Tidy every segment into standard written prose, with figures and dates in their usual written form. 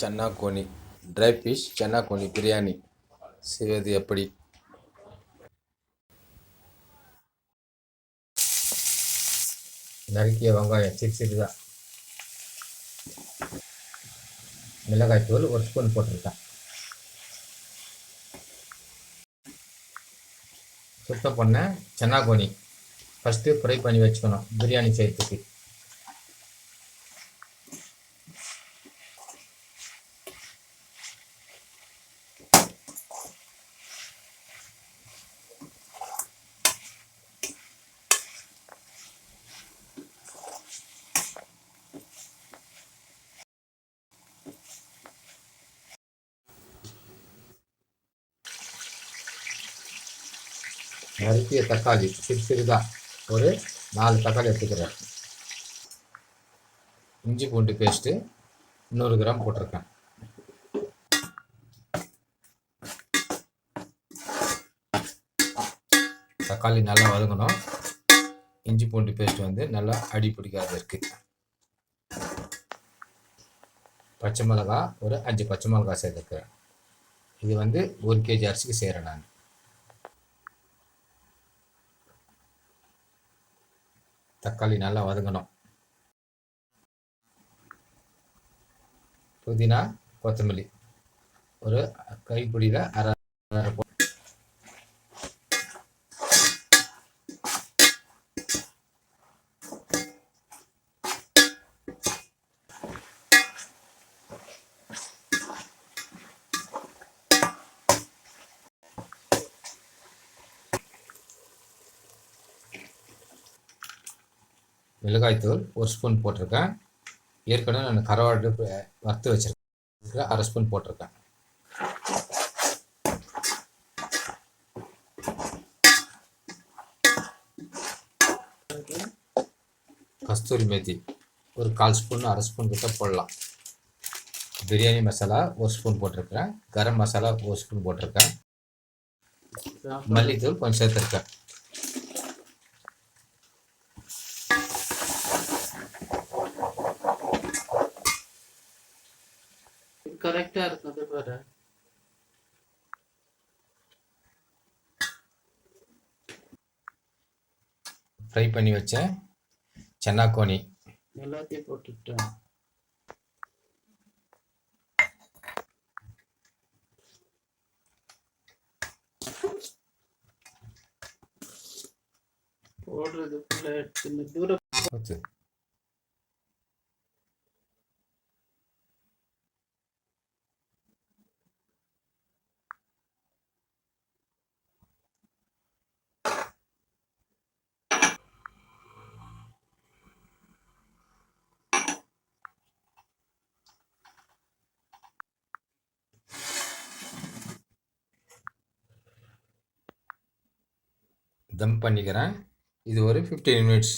Chana Coney try fish chana Coney biryani செய்வது எப்படி? நறுக்கிய வெங்காயம் சிறுதாக, மிளகாய் தூள் 1 ஸ்பூன் போட்டிருக்கேன். சுத்தம் பண்ண சன்னா கோனி ஃபஸ்ட்டு ஃப்ரை பண்ணி வச்சுக்கணும் பிரியாணி செய்யறதுக்கு. நறுக்கிய தக்காளி சிறுதாக ஒரு 4 தக்காளி எடுத்துக்கிறேன். இஞ்சி பூண்டு பேஸ்ட்டு 100 கிராம் போட்டிருக்கேன். தக்காளி நல்லா வதங்கணும். இஞ்சி பூண்டு பேஸ்ட் நல்லா அடி பிடிக்காத இருக்குது. பச்சை மிளகா ஒரு 5 பச்சை மிளகா சேர்த்துக்கிறேன். இது 1 கேஜி அரிசிக்கு செய்கிறேன் நான். தக்காளி நல்லா வதங்கணும். புதினா கொத்தமல்லி ஒரு கைப்பிடியில் அரை மிளகாய்த்தூள் 1 ஸ்பூன் போட்டிருக்கேன். ஏற்கனவே நான் கருவாடு வறுத்து வச்சுருக்கேன், 1/2 ஸ்பூன் போட்டிருக்கேன். கஸ்தூரி மேத்தி ஒரு 1/4 ஸ்பூன் 1/2 ஸ்பூன் கிட்ட போடலாம். பிரியாணி மசாலா 1 ஸ்பூன் போட்டிருக்கேன். கரம் மசாலா 1 ஸ்பூன் போட்டிருக்கேன். மல்லித்தூள் கொஞ்சம் சேர்த்துருக்கேன். கரெக்டா இருக்குது பாரு. ஃப்ரை பண்ணி வச்சேன் சன்னா கோனி எல்லாத்தையும் போட்டுட்டேன். போடுறதுக்குள்ள எடுத்து தூரம் தம் பண்ணிக்கிறேன். இது ஒரு 15 மினிட்ஸ்.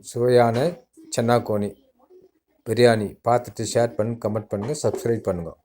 சுவையான சன்னா கோனி பிரியாணி பார்த்துட்டு ஷேர் பண்ணுங்கள், கமெண்ட் பண்ணுங்கள், சப்ஸ்கிரைப் பண்ணுங்கள்.